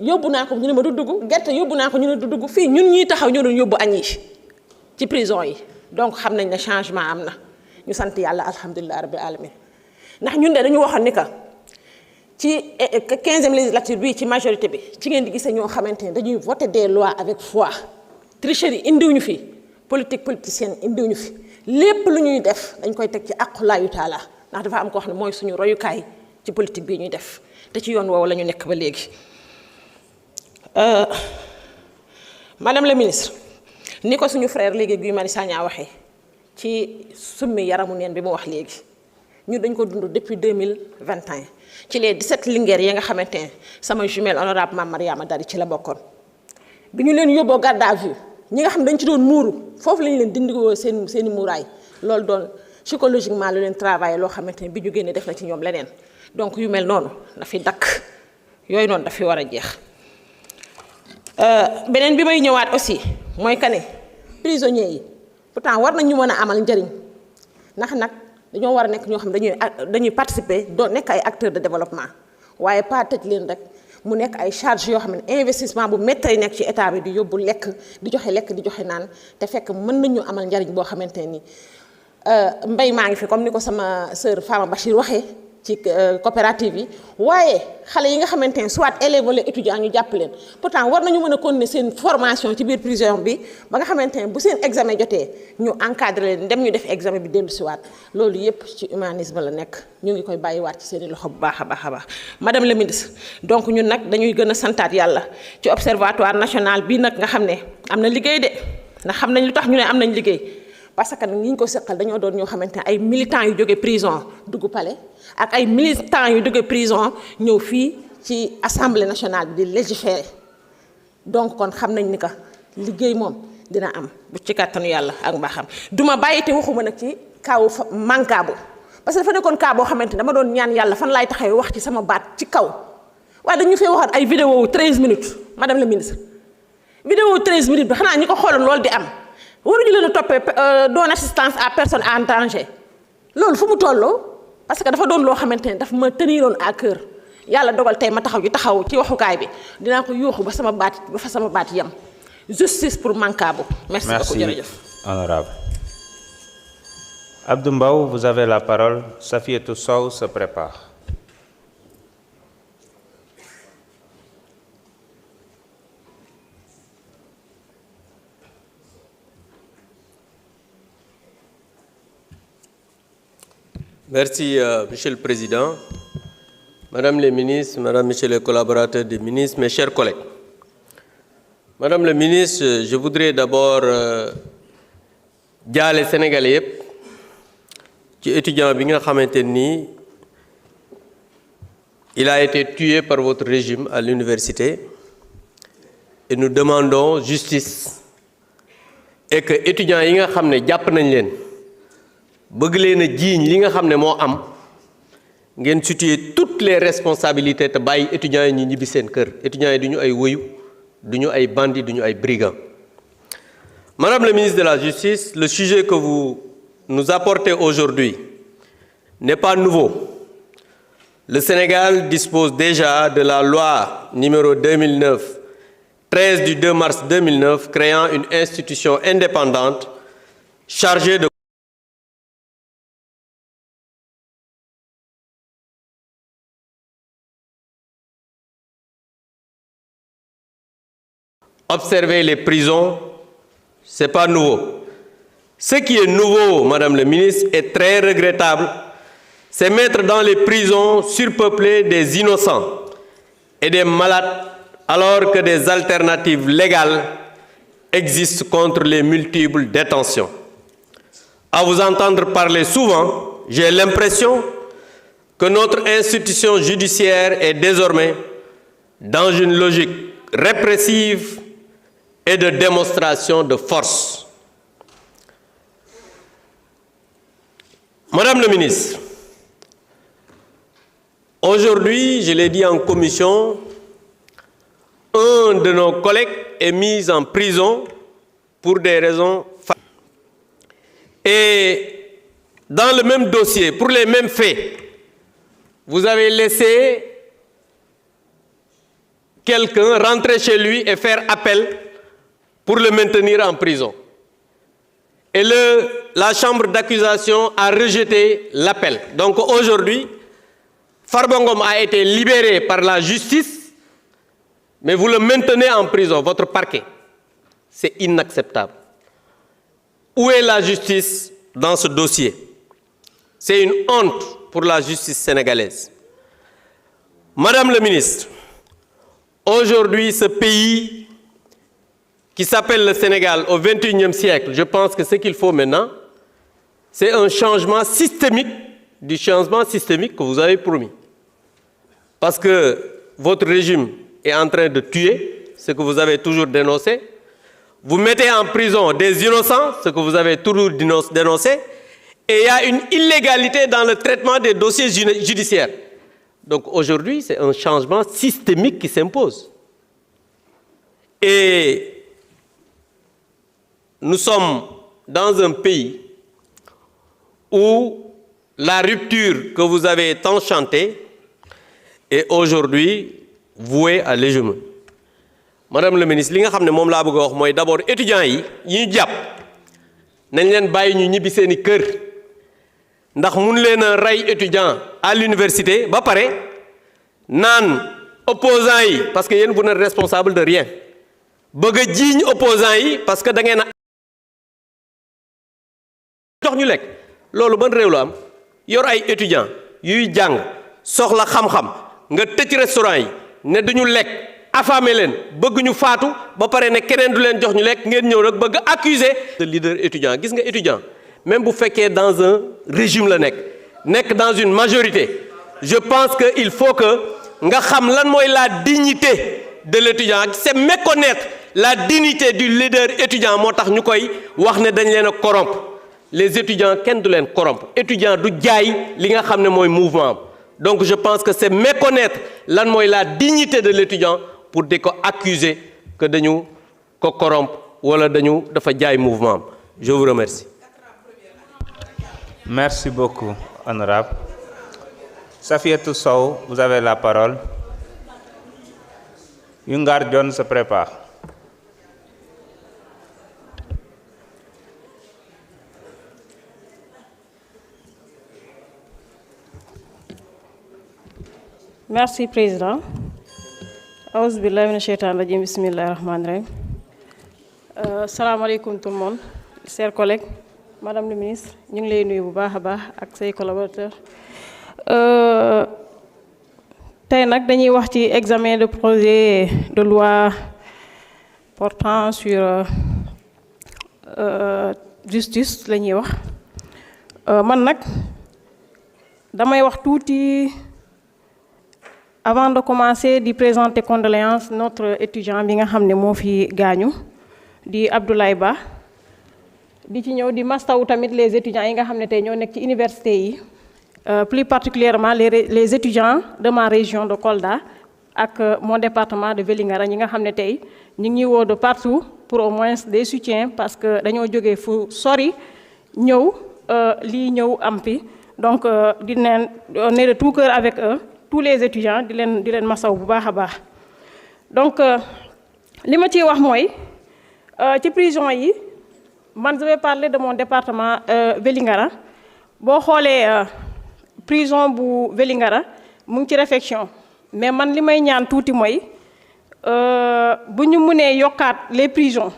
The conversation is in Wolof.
yóbbu naa ko ñu ne ma du dugg gerte yóbbu naa ko ñu ne du dugg fii ñun ñuy taxaw ñu doon yóbbu añ yi ci prison yi donc xam nañ ne changement am na ñu sant yàlla alhamdulilah rabbil alamin ndax ñun de dañu waxoon ni que ci 15e législature bi ci majorité bi ci ngeen di gisee ñoo xamante ne dañuy voter des lois avec foi tricherie indiwuñu fi politique politicienne indiwuñu fi lépp lu ñuy def dañ koy teg ci aqulaayu taala ndax dafa am koo xam ne mooy suñu royukaay ci politique bii ñuy def te ci yoon woowu la ñu nekk ba léegi. Madame la ministre ni ko suñu frère léegi Guy Marius Sagna waxee ci summi yaramu neen bi mu wax léegi ñu dañ ko dund depuis 2021 ci les 17 linguères yi nga xamante ne sama jumelle honorable Mame Mariama Dari ci la bokkoon bi ñu leen yóbboo garde à vue ñi nga xam dañ ci doon muuru foofu lañu leen dindigoo seeni muuraay loolu doon psychologiquement lu leen travailler loo xamante ne bi ñu génnee def na ci ñoom leneen donc yu mel noonu dafi dakk yooyu noonu dafi war a jeex. beneen bi may ñëwaat aussi mooy que ne prisonniers yi pourtant war nañu mën a amal njëriñ ndax nag dañoo war a nekk ñoo xam dañuy participer doo nekk ay acteurs de développement waaye pas tëj leen rek mu nekk ay charges yoo xam ne investissement bu métti nekk ci état bi di yóbbu lekk di joxe naan te fekk mën nañu amal njëriñ boo xamante ni mbay maa ngi fi comme ni ko sama sœur Fama Bachir waxee ci coopérative yi waaye xale yi nga xamante ne soit élèves wala étudiants ñu jàpp leen pourtant war nañu mën a continuer seen formation ci biir prison bi ba nga xamante ne bu seen examen jotee ñu encadré leen dem ñu def examen bi dellu si waat loolu yépp ci humanisme la nekk ñu ngi koy bàyyiwaat ci seen i loxo bu baax a baax a baax. Madame la ministre donc ñun nag dañuy gën a santaat yàlla ci observatoire national bii nag nga xam ne am na liggéey de ndax xam nañ lu tax ñu ne am nañ liggéey parce que ñi ñu ko seqal dañoo doon ñoo xamante ne ay militants yu jóge prison dugg palais ak ay militants yu jóge prison ñëw fii ci assemblée nationale bi di légiférer donc kon xam nañ ni que liggéey moom dina am bu ci kàttanu yàlla ak mbaaxam duma bàyyi te waxuma nag ci kaw Mancabou parce que dafa nekkoon cas boo xamante ne dama doon ñaan yàlla fan laay taxawee wax ci sama baat ci kaw waaye dañu fee waxoon ay vidéo wu 13 minutes madame la ministre vidéo wu 13 minutes bi xanaa ñi ko xooloon loolu di am waruñu leen a toppee non assistance à personne en danger loolu fu mu tolloo parce que dafa doon loo xamante ne daf ma teniroon à cœur yàlla dogal tey ma taxaw ci waxukaay bi dinaa ko yóoxu ba sama baat yem justice pour Mancabou. merci beaucoup jërëjëf. Honorable Abdou Mbow, vous avez la parole. Safiatou Sow se prépare. Merci, Monsieur le Président, Madame les ministres, Madame, Messieurs les collaborateurs des ministres, mes chers collègues. Madame le ministre, je voudrais d'abord jaale Sénégalais yëpp ci étudiant bi nga xamante ni il a été tué par votre régime à l'université et nous demandons justice et que étudiants yi nga xam ne jàpp nañ leen bëgg leen a jiiñ li nga xam ne moo am ngeen situer toutes les responsabilités te bàyyi étudiants yi ñu ñibbi seen kër étudiants yi du ñu ay woyu du ñu ay bandits du ñu ay brigands. Madame la ministre de la Justice, le sujet que vous nous apportez aujourd'hui n'est pas nouveau. Le Sénégal dispose déjà de la loi numéro 2009-13 du 2 mars 2009 créant une institution indépendante chargée de observer les prisons. C'est pas nouveau. Ce qui est nouveau, Madame le ministre, est très regrettable, c'est mettre dans les prisons surpeuplées des innocents et des malades alors que des alternatives légales existent contre les multiples détentions. À vous entendre parler souvent, j'ai l'impression que notre institution judiciaire est désormais dans une logique répressive et de démonstration de force. Madame le ministre, aujourd'hui, je l'ai dit en commission, un de nos collègues est mis en prison pour des raisons familiales. Et dans le même dossier, pour les mêmes faits, vous avez laissé quelqu'un rentrer chez lui et faire appel pour le maintenir en prison. Et la chambre d'accusation a rejeté l'appel. Donc aujourd'hui, Farba Ngom a été libéré par la justice, mais vous le maintenez en prison, votre parquet. C'est inacceptable. Où est la justice dans ce dossier? C'est une honte pour la justice sénégalaise. Madame le ministre, aujourd'hui, ce pays qui s'appelle le Sénégal au XXIe siècle, je pense que ce qu'il faut maintenant, c'est un changement systémique du changement systémique que vous avez promis. Parce que votre régime est en train de tuer, ce que vous avez toujours dénoncé. Vous mettez en prison des innocents, ce que vous avez toujours dénoncé. Et il y a une illégalité dans le traitement des dossiers judiciaires. Donc aujourd'hui, c'est un changement systémique qui s'impose. Et nous sommes dans un pays où la rupture que vous avez tant chantée est aujourd'hui vouée à l'échec. Madame le ministre, li nga xam ne moom laa bëgg a wax mooy d'abord étudiants yi ñu jàpp nañ leen bàyyi ñu ñibbi seeni kër ndax mun leen a rey étudiant à l'université ba pare naan opposants yi parce que yéen vous n'êtes responsable de rien bëgg a jiiñ opposants yi parce que da ngeen a jox ñu lekk loolu ban réew la am yor ay étudiants yuy jàng soxla xam-xam nga tëj restaurant yi ne duñu lekk affamé leen bëgg ñu faatu ba pare ne keneen du leen jox ñu lekk ngeen ñëw rek bëgg accuser le leader étudiant gis nga étudiant même bu fekkee dans un régime la nekk dans une majorité je pense que il faut que nga xam lan mooy la dignité de l'étudiant c'est méconnaître la dignité du leader étudiant moo tax ñu koy wax ne dañ leen a corrompre les étudiants kenn du leen corrompre étudiant du jaay li nga xam ne mooy mouvement donc je pense que c'est méconnaître lan mooy la dignité de l'étudiant pour di ko accuser que dañu ko corrompre wala dañu dafa jaay mouvement je vous remercie. Merci beaucoup, honorable. Safiatou Sow, vous avez la parole. Yungar John se prépare. Merci, Président. Aouzbillahi minash shaitanir rajim, bismillahir rahmanir rahim. Salam alaikum tout le monde, chers collègues, Madame le ministre, ñu ngi lay nuyu bu baax a baax ak say collaborateurs. Tey nag dañuy wax ci examen de projet de loi portant sur justice la ñuy wax. Man nag damay wax tuuti. Avant de commencer di présenter condoléances notre étudiant bi nga xam ne moo fi gaañu di Abdoulaye Ba di ci ñëw di mastawu tamit les étudiants yi nga xam ne tey ñoo nekk ci université yi plus particulièrement les étudiants de ma région de Kolda ak mon département de Vélingara ñi nga xam ne tey ñu ngi woo de partout pour au moins des soutiens parce que dañoo jógee fu sori ñëw lii ñëw am fi donc di neen on est de tout cœur avec eux tous les étudiants di leen masaw bu baax a baax donc li ma ciy wax mooy ci prison yi man je vais parler de mon département Vélingara boo xoolee prison bu Vélingara mu ngi ci réfection mais man li may ñaan tuuti mooy bu ñu mënee yokkaat les prisons